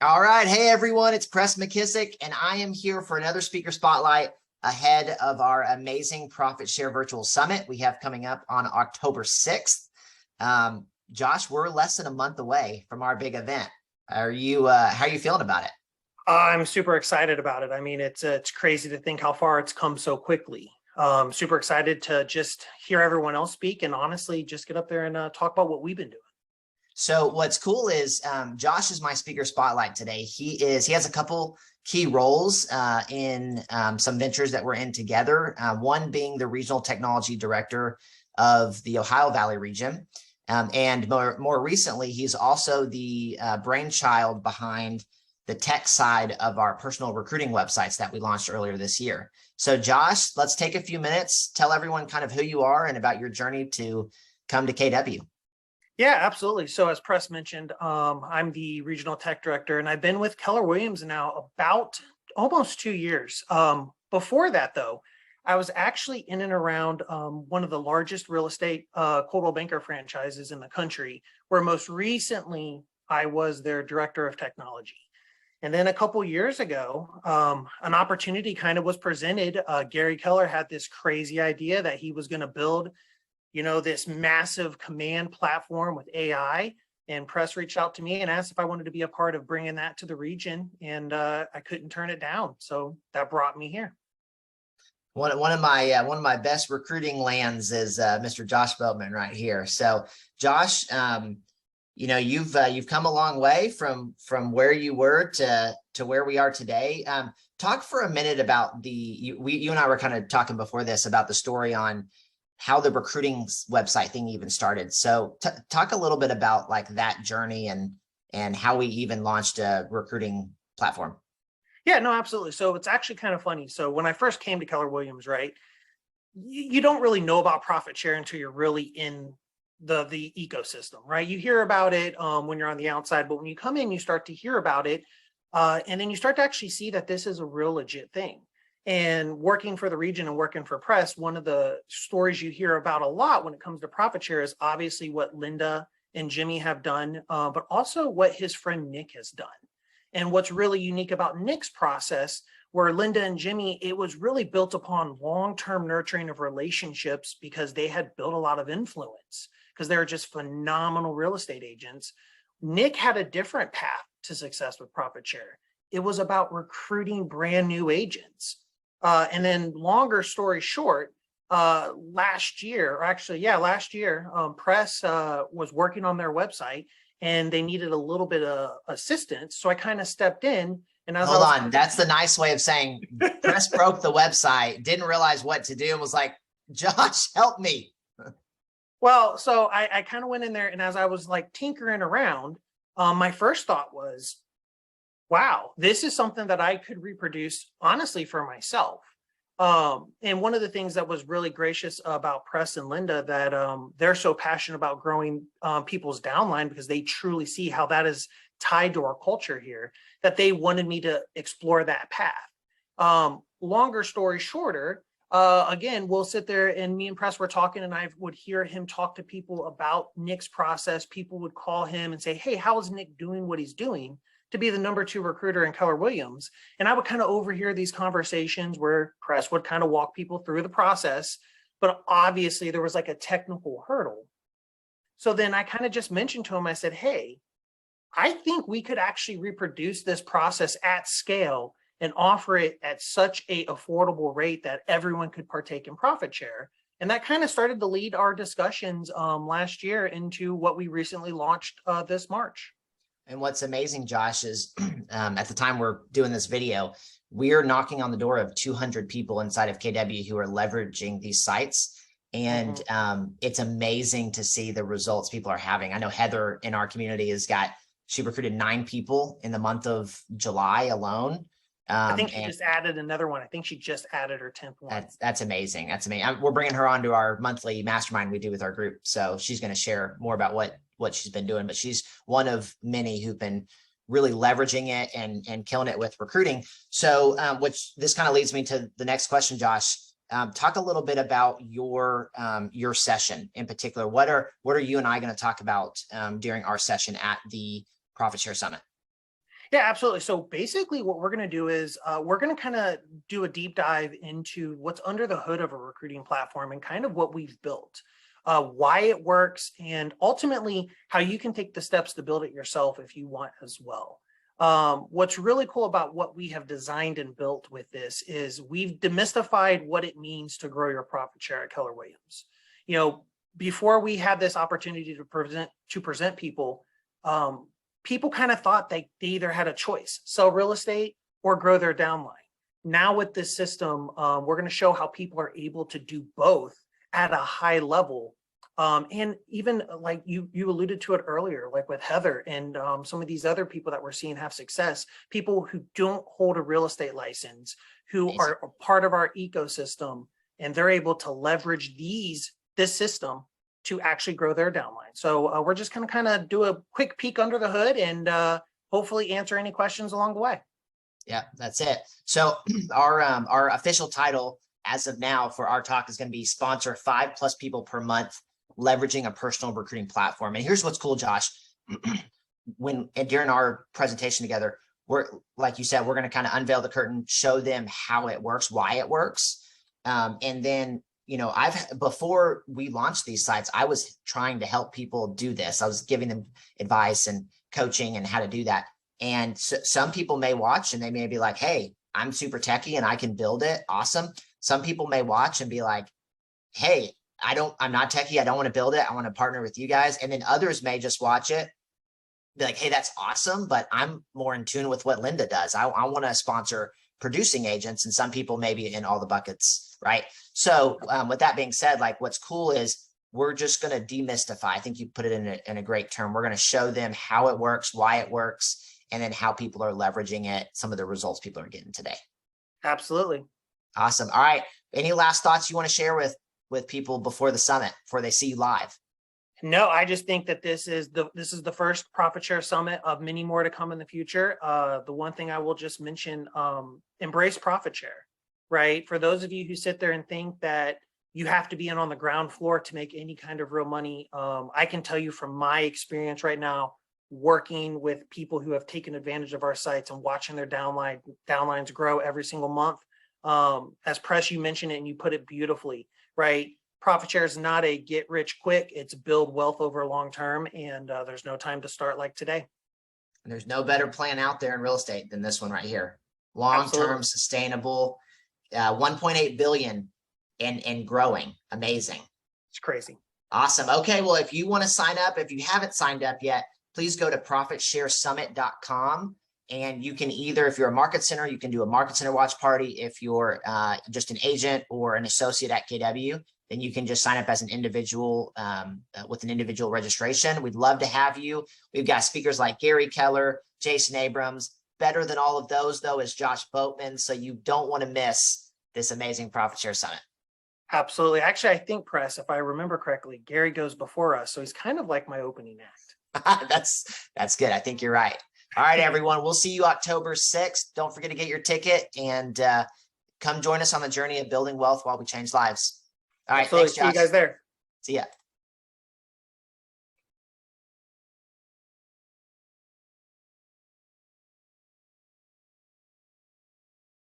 All right. Hey, everyone. It's Press McKissick, and I am here for another speaker spotlight ahead of our amazing Profit Share Virtual Summit we have coming up on October 6th. Josh, we're less than a month away from our big event. How are you feeling about it? I'm super excited about it. I mean, it's crazy to think how far it's come so quickly. Super excited to just hear everyone else speak and honestly just get up there and talk about what we've been doing. So what's cool is Josh is my speaker spotlight today. He has a couple key roles in some ventures that we're in together. One being the regional technology director of the Ohio Valley region. And more recently, he's also the brainchild behind the tech side of our personal recruiting websites that we launched earlier this year. So Josh, let's take a few minutes, tell everyone kind of who you are and about your journey to come to KW. Yeah, absolutely. So as Press mentioned, I'm the regional tech director, and I've been with Keller Williams now about almost 2 years. Before that, though, I was actually in and around one of the largest real estate Coldwell Banker franchises in the country, where most recently I was their director of technology. And then a couple years ago, an opportunity kind of was presented. Gary Keller had this crazy idea that he was going to build this massive command platform with AI, and Press reached out to me and asked if I wanted to be a part of bringing that to the region, and I couldn't turn it down. So that brought me here. One of my best recruiting lands is Mr. Josh Boatman right here. So Josh, you've come a long way from where you were to where we are today. Talk for a minute about you and I were kind of talking before this about the story on how the recruiting website thing even started. So talk a little bit about like that journey and how we even launched a recruiting platform. Yeah, no, absolutely. So it's actually kind of funny. So when I first came to Keller Williams, right, you don't really know about profit share until you're really in the ecosystem, right? You hear about it when you're on the outside, but when you come in, you start to hear about it. And then you start to actually see that this is a real legit thing. And working for the region and working for Press, one of the stories you hear about a lot when it comes to profit share is obviously what Linda and Jimmy have done, but also what his friend Nick has done. And what's really unique about Nick's process, where Linda and Jimmy, it was really built upon long-term nurturing of relationships because they had built a lot of influence because they were just phenomenal real estate agents. Nick had a different path to success with profit share. It was about recruiting brand new agents. And then longer story short, last year, Press was working on their website and they needed a little bit of assistance. So I kind of stepped in. And as Hold on, that's the nice way of saying Press broke the website, didn't realize what to do, and was like, Josh, help me. Well, so I kind of went in there, and as I was like tinkering around, my first thought was, wow, this is something that I could reproduce honestly for myself. And one of the things that was really gracious about Press and Linda that they're so passionate about growing people's downline because they truly see how that is tied to our culture here, that they wanted me to explore that path. Longer story shorter, again, we'll sit there and me and Press were talking and I would hear him talk to people about Nick's process. People would call him and say, hey, how is Nick doing what he's doing to be the number 2 recruiter in Keller Williams? And I would kind of overhear these conversations where Press would kind of walk people through the process, but obviously there was like a technical hurdle. So then I kind of just mentioned to him, I said, hey, I think we could actually reproduce this process at scale and offer it at such a affordable rate that everyone could partake in profit share. And that kind of started to lead our discussions last year into what we recently launched this March. And what's amazing, Josh, is at the time we're doing this video, we're knocking on the door of 200 people inside of KW who are leveraging these sites. And it's amazing to see the results people are having. I know Heather in our community she recruited 9 people in the month of July alone. I think she just added another one. I think she just added her 10th one. That's amazing. That's amazing. We're bringing her onto our monthly mastermind we do with our group. So she's going to share more about what she's been doing, but she's one of many who've been really leveraging it and killing it with recruiting. So which this kind of leads me to the next question, Josh. Talk a little bit about your session in particular. What are you and I going to talk about during our session at the Profit Share Summit? Yeah, absolutely. So basically what we're going to do is we're going to kind of do a deep dive into what's under the hood of a recruiting platform and kind of what we've built, why it works, and ultimately how you can take the steps to build it yourself if you want as well. What's really cool about what we have designed and built with this is we've demystified what it means to grow your profit share at Keller Williams. You know, before we had this opportunity to present people, people kind of thought they either had a choice, sell real estate or grow their downline. Now with this system, we're going to show how people are able to do both at a high level. And even like you alluded to it earlier, like with Heather and some of these other people that we're seeing have success, people who don't hold a real estate license, who are a part of our ecosystem, and they're able to leverage this system to actually grow their downline. So we're just going to kind of do a quick peek under the hood and hopefully answer any questions along the way. Yeah, that's it. So our official title as of now for our talk is going to be sponsor 5+ people per month, leveraging a personal recruiting platform. And here's what's cool, Josh. During our presentation together, we're, like you said, we're going to kind of unveil the curtain, show them how it works, why it works. And then, you know, before we launched these sites, I was trying to help people do this. I was giving them advice and coaching and how to do that. And some people may watch and they may be like, hey, I'm super techie and I can build it. Awesome. Some people may watch and be like, hey, I'm not techie. I don't want to build it. I want to partner with you guys. And then others may just watch it, be like, hey, that's awesome, but I'm more in tune with what Linda does. I want to sponsor producing agents, and some people may be in all the buckets, right? So with that being said, like what's cool is we're just going to demystify. I think you put it in a great term. We're going to show them how it works, why it works, and then how people are leveraging it, some of the results people are getting today. Absolutely. Awesome. All right. Any last thoughts you want to share with people before the summit, before they see you live? No, I just think that this is the first profit share summit of many more to come in the future. The one thing I will just mention, embrace profit share, right? For those of you who sit there and think that you have to be in on the ground floor to make any kind of real money, I can tell you from my experience right now, working with people who have taken advantage of our sites and watching their downlines grow every single month. As Press, you mentioned it and you put it beautifully, right? Profit share is not a get rich quick. It's build wealth over long term. And there's no time to start like today. And there's no better plan out there in real estate than this one right here. Long-term, sustainable, 1.8 billion and growing. Amazing. It's crazy. Awesome. Okay. Well, if you want to sign up, if you haven't signed up yet, please go to profitsharesummit.com. And you can either, if you're a market center, you can do a market center watch party. If you're just an agent or an associate at KW, then you can just sign up as an individual with an individual registration. We'd love to have you. We've got speakers like Gary Keller, Jason Abrams. Better than all of those, though, is Josh Boatman. So you don't want to miss this amazing Profit Share Summit. Absolutely. Actually, I think, Press, if I remember correctly, Gary goes before us. So he's kind of like my opening act. That's good. I think you're right. All right, everyone. We'll see you October 6th. Don't forget to get your ticket and come join us on the journey of building wealth while we change lives. All right. Absolutely. Thanks, Josh. See you guys there. See ya.